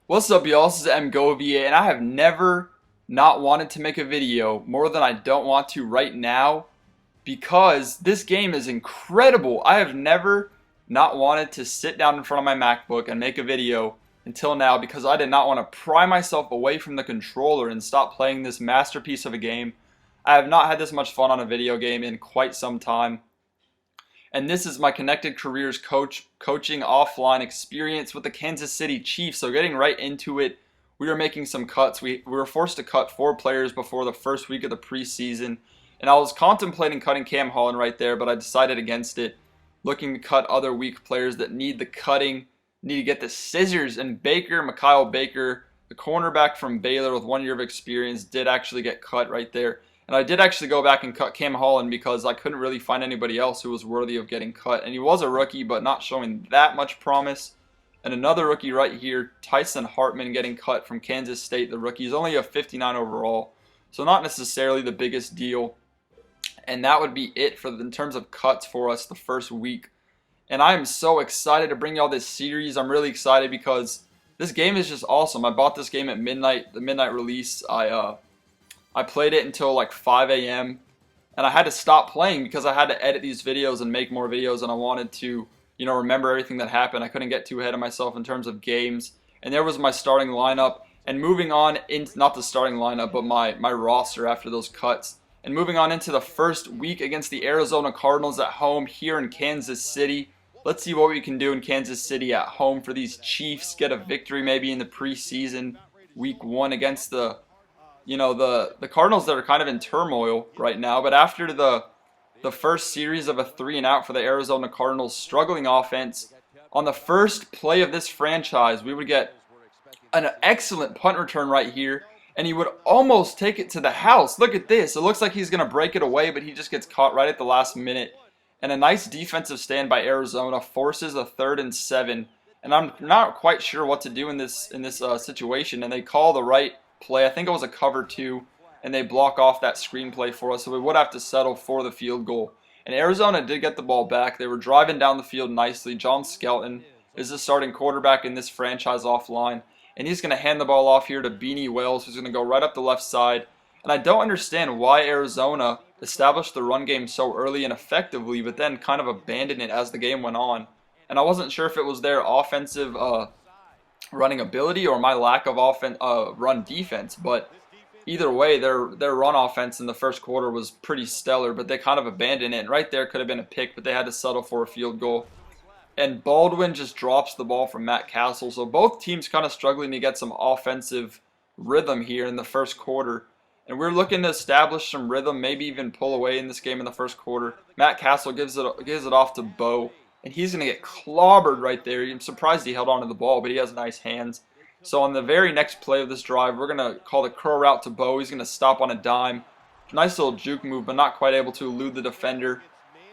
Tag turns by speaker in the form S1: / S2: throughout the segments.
S1: What's up, y'all? This is MGovia, and I have never not wanted to make a video more than I don't want to right now because this game is incredible. I have never not wanted to sit down in front of my MacBook and make a video until now because I did not want to pry myself away from the controller and stop playing this masterpiece of a game. I have not had this much fun on a video game in quite some time. And this is my Connected Careers coaching offline experience with the Kansas City Chiefs. So getting right into it, we are making some cuts. We were forced to cut 4 players before the first week of the preseason. And I was contemplating cutting Cam Holland right there, but I decided against it. Looking to cut other weak players that need the cutting, need to get the scissors. And Mikhail Baker, the cornerback from Baylor with 1 year of experience, did actually get cut right there. And I did actually go back and cut Cam Holland because I couldn't really find anybody else who was worthy of getting cut. And he was a rookie, but not showing that much promise. And another rookie right here, Tyson Hartman, getting cut from Kansas State. The rookie is only a 59 overall, so not necessarily the biggest deal. And that would be it in terms of cuts for us the first week. And I am so excited to bring y'all this series. I'm really excited because this game is just awesome. I bought this game at midnight, the midnight release. I played it until like 5 a.m. and I had to stop playing because I had to edit these videos and make more videos, and I wanted to, remember everything that happened. I couldn't get too ahead of myself in terms of games. And there was my starting lineup. And moving on into, not the starting lineup, but my roster after those cuts. And moving on into the first week against the Arizona Cardinals at home here in Kansas City. Let's see what we can do in Kansas City at home for these Chiefs. Get a victory maybe in the preseason week 1 against the Cardinals that are kind of in turmoil right now. But after the first series of a 3-and-out for the Arizona Cardinals struggling offense, on the first play of this franchise, we would get an excellent punt return right here, and he would almost take it to the house. Look at this. It looks like he's going to break it away, but he just gets caught right at the last minute. And a nice defensive stand by Arizona forces a 3rd and 7. And I'm not quite sure what to do in this situation, and they call the right play. I think it was a cover 2, and they block off that screenplay for us, so we would have to settle for the field goal. And Arizona did get the ball back. They were driving down the field nicely. John Skelton is the starting quarterback in this franchise offline, and he's going to hand the ball off here to Beanie Wells, who's going to go right up the left side. And I don't understand why Arizona established the run game so early and effectively, but then kind of abandoned it as the game went on. And I wasn't sure if it was their offensive running ability or my lack of run defense, but either way, their run offense in the first quarter was pretty stellar, but they kind of abandoned it. And right there could have been a pick, but they had to settle for a field goal. And Baldwin just drops the ball from Matt Castle, so both teams kind of struggling to get some offensive rhythm here in the first quarter. And we're looking to establish some rhythm, maybe even pull away in this game in the first quarter. Matt Castle gives it off to Bo, and he's going to get clobbered right there. I'm surprised he held on to the ball, but he has nice hands. So on the very next play of this drive, we're going to call the curl route to Bo. He's going to stop on a dime. Nice little juke move, but not quite able to elude the defender.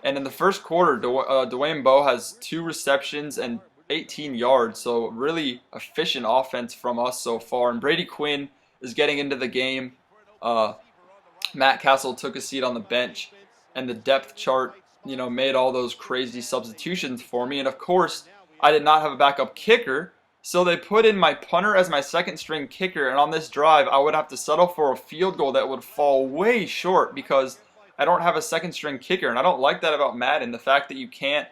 S1: And in the first quarter, Dwayne Bowe has 2 receptions and 18 yards. So really efficient offense from us so far. And Brady Quinn is getting into the game. Matt Castle took a seat on the bench, and the depth chart, made all those crazy substitutions for me. And of course, I did not have a backup kicker, so they put in my punter as my second string kicker. And on this drive, I would have to settle for a field goal that would fall way short because I don't have a second string kicker. And I don't like that about Madden, the fact that you can't,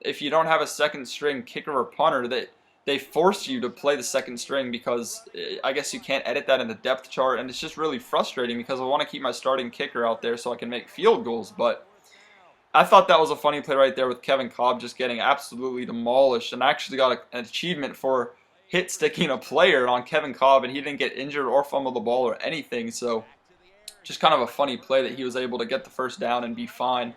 S1: if you don't have a second string kicker or punter, that they force you to play the second string because I guess you can't edit that in the depth chart, and it's just really frustrating because I want to keep my starting kicker out there so I can make field goals. But I thought that was a funny play right there with Kevin Kolb just getting absolutely demolished, and I actually got an achievement for hit sticking a player on Kevin Kolb, and he didn't get injured or fumble the ball or anything. So just kind of a funny play that he was able to get the first down and be fine.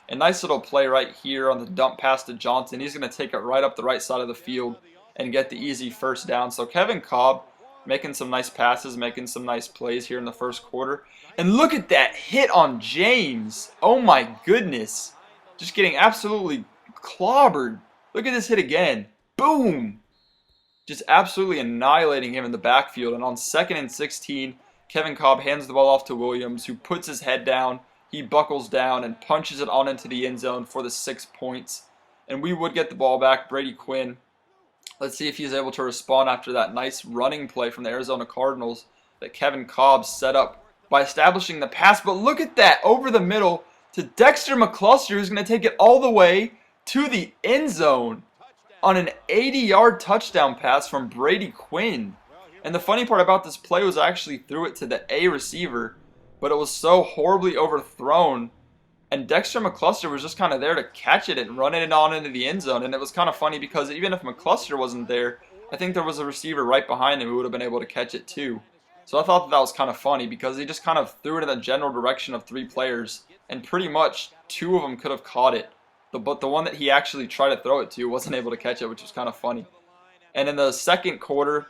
S1: A nice little play right here on the dump pass to Johnson. He's going to take it right up the right side of the field and get the easy first down. So Kevin Kolb making some nice passes, making some nice plays here in the first quarter. And look at that hit on James. Oh my goodness. Just getting absolutely clobbered. Look at this hit again. Boom. Just absolutely annihilating him in the backfield. And on 2nd and 16, Kevin Kolb hands the ball off to Williams, who puts his head down. He buckles down and punches it on into the end zone for the 6 points. And we would get the ball back. Brady Quinn Let's see if he's able to respond after that nice running play from the Arizona Cardinals that Kevin Kolb set up by establishing the pass. But look at that, over the middle to Dexter McCluster, who's going to take it all the way to the end zone on an 80-yard touchdown pass from Brady Quinn. And the funny part about this play was I actually threw it to the A receiver, but it was so horribly overthrown, and Dexter McCluster was just kind of there to catch it and run it on into the end zone. And it was kind of funny because even if McCluster wasn't there, I think there was a receiver right behind him who would have been able to catch it too. So I thought that was kind of funny because he just kind of threw it in the general direction of 3 players, and pretty much 2 of them could have caught it. But the one that he actually tried to throw it to wasn't able to catch it, which was kind of funny. And in the second quarter,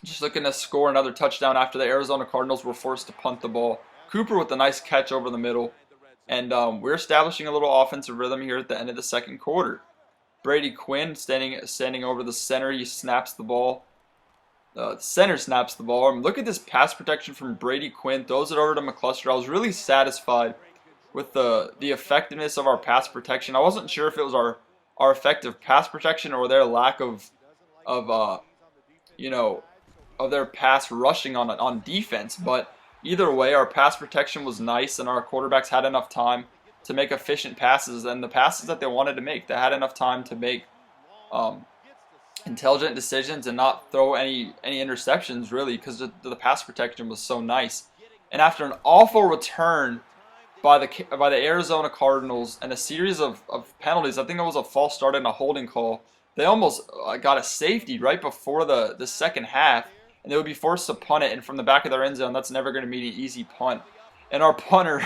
S1: just looking to score another touchdown after the Arizona Cardinals were forced to punt the ball. Cooper with a nice catch over the middle. And we're establishing a little offensive rhythm here at the end of the second quarter. Brady Quinn standing over the center. He snaps the ball. The center snaps the ball. Look at this pass protection from Brady Quinn. Throws it over to McCluster. I was really satisfied with the effectiveness of our pass protection. I wasn't sure if it was our effective pass protection or their lack of their pass rushing on defense, but either way, our pass protection was nice, and our quarterbacks had enough time to make efficient passes, and the passes that they wanted to make, they had enough time to make intelligent decisions and not throw any interceptions, really, because the pass protection was so nice. And after an awful return by the Arizona Cardinals and a series of penalties, I think it was a false start and a holding call, they almost got a safety right before the second half, and they would be forced to punt it, and from the back of their end zone, that's never going to be an easy punt. And our punter,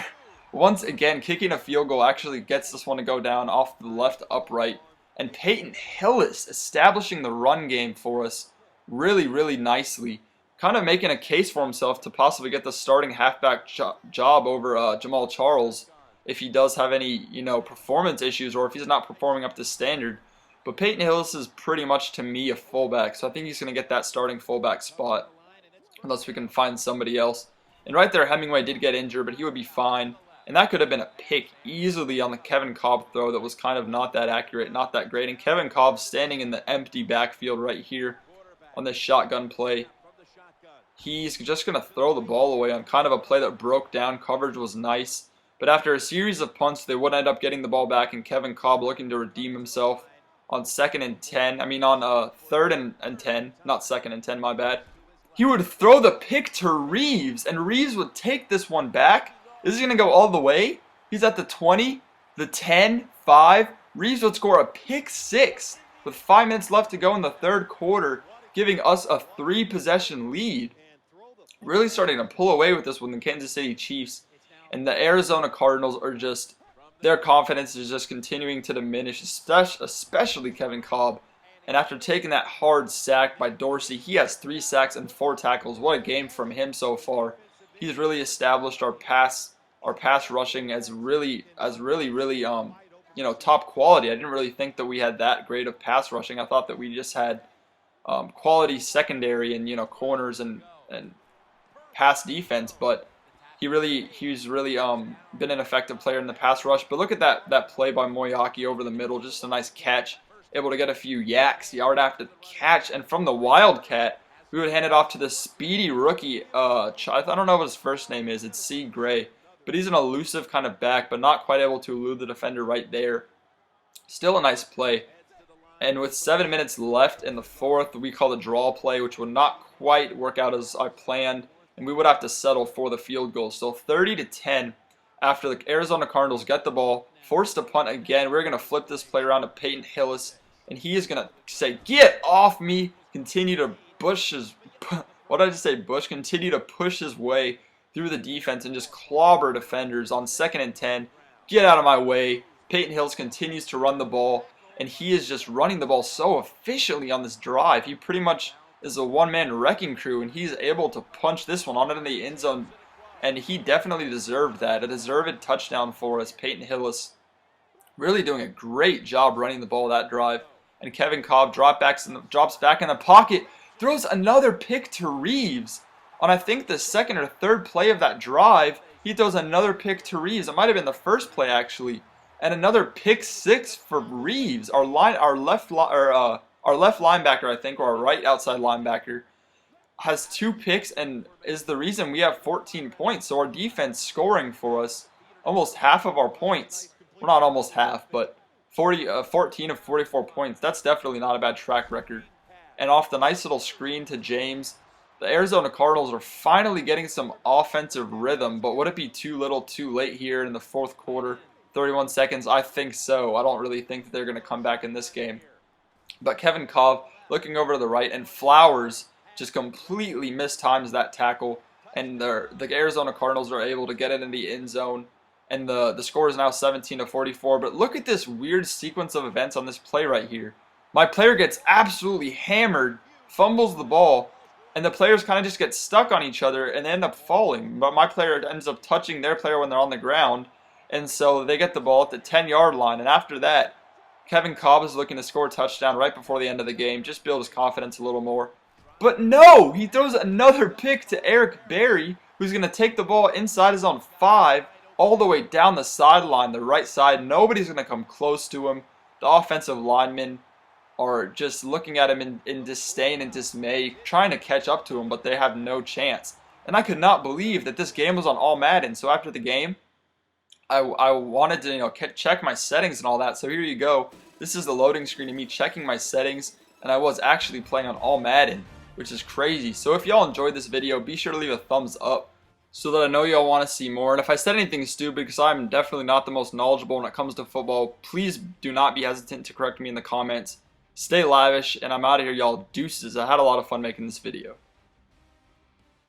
S1: once again, kicking a field goal, actually gets this one to go down off the left upright. And Peyton Hillis establishing the run game for us really, really nicely, kind of making a case for himself to possibly get the starting halfback job over Jamal Charles if he does have any, performance issues or if he's not performing up to standard. But Peyton Hillis is pretty much, to me, a fullback, so I think he's going to get that starting fullback spot unless we can find somebody else. And right there, Hemingway did get injured, but he would be fine. And that could have been a pick easily on the Kevin Kolb throw that was kind of not that accurate, not that great. And Kevin Kolb standing in the empty backfield right here on this shotgun play. He's just going to throw the ball away on kind of a play that broke down. Coverage was nice. But after a series of punts, they would end up getting the ball back, and Kevin Kolb looking to redeem himself on third and 10, not second and 10, my bad. He would throw the pick to Reeves, and Reeves would take this one back. This is going to go all the way. He's at the 20, the 10, 5. Reeves would score a pick 6 with 5 minutes left to go in the third quarter, giving us a 3-possession lead. Really starting to pull away with this one, the Kansas City Chiefs. And the Arizona Cardinals are just, their confidence is just continuing to diminish, especially Kevin Kolb. And after taking that hard sack by Dorsey, he has 3 sacks and 4 tackles. What a game from him so far. He's really established our pass rushing as really top quality. I didn't really think that we had that great of pass rushing. I thought that we just had quality secondary and corners and pass defense, but he's really been an effective player in the pass rush. But look at that play by Moyaki over the middle, just a nice catch, able to get a few yaks yard after the catch, and from the Wildcat, we would hand it off to the speedy rookie. I don't know what his first name is. It's C. Gray, but he's an elusive kind of back, but not quite able to elude the defender right there. Still a nice play. And with 7 minutes left in the fourth, we call the draw play, which would not quite work out as I planned, and we would have to settle for the field goal. So 30-10 after the Arizona Cardinals get the ball, forced to punt again. We're going to flip this play around to Peyton Hillis, and he is going to say, "Get off me!" Continue to continue to push his way through the defense and just clobber defenders on 2nd and 10. Get out of my way. Peyton Hillis continues to run the ball, and he is just running the ball so efficiently on this drive. He pretty much is a one-man wrecking crew, and he's able to punch this one on into the end zone, and he definitely deserved that. A deserved touchdown for us. Peyton Hillis really doing a great job running the ball that drive. And Kevin Kolb drops back in the pocket, throws another pick to Reeves. On I think the second or third play of that drive, he throws another pick to Reeves. It might have been the first play our pick 6 for Reeves, our Our left linebacker, I think, or our right outside linebacker, has 2 picks and is the reason we have 14 points. So our defense scoring for us almost half of our points. Well, not almost half, but 14 of 44 points. That's definitely not a bad track record. And off the nice little screen to James, the Arizona Cardinals are finally getting some offensive rhythm, but would it be too little too late here in the 4th quarter? 31 seconds? I think so. I don't really think that they're going to come back in this game. But Kevin Kolb looking over to the right, and Flowers just completely mistimes that tackle, and the Arizona Cardinals are able to get it in the end zone, and the score is now 17-44. But look at this weird sequence of events on this play right here. My player gets absolutely hammered, fumbles the ball, and the players kind of just get stuck on each other and end up falling. But my player ends up touching their player when they're on the ground, and so they get the ball at the 10-yard line. And after that, Kevin Kolb is looking to score a touchdown right before the end of the game, just build his confidence a little more. But no, he throws another pick to Eric Berry, who's going to take the ball inside his own 5, all the way down the sideline, the right side. Nobody's going to come close to him. The offensive linemen are just looking at him in disdain and dismay, trying to catch up to him, but they have no chance. And I could not believe that this game was on all Madden. So after the game, I wanted to check my settings and all that. So here you go. This is the loading screen of me checking my settings, and I was actually playing on all Madden, which is crazy. So if y'all enjoyed this video, be sure to leave a thumbs up so that I know y'all want to see more. And if I said anything stupid, because I'm definitely not the most knowledgeable when it comes to football, please do not be hesitant to correct me in the comments. Stay lavish, and I'm out of here, y'all. Deuces. I had a lot of fun making this video.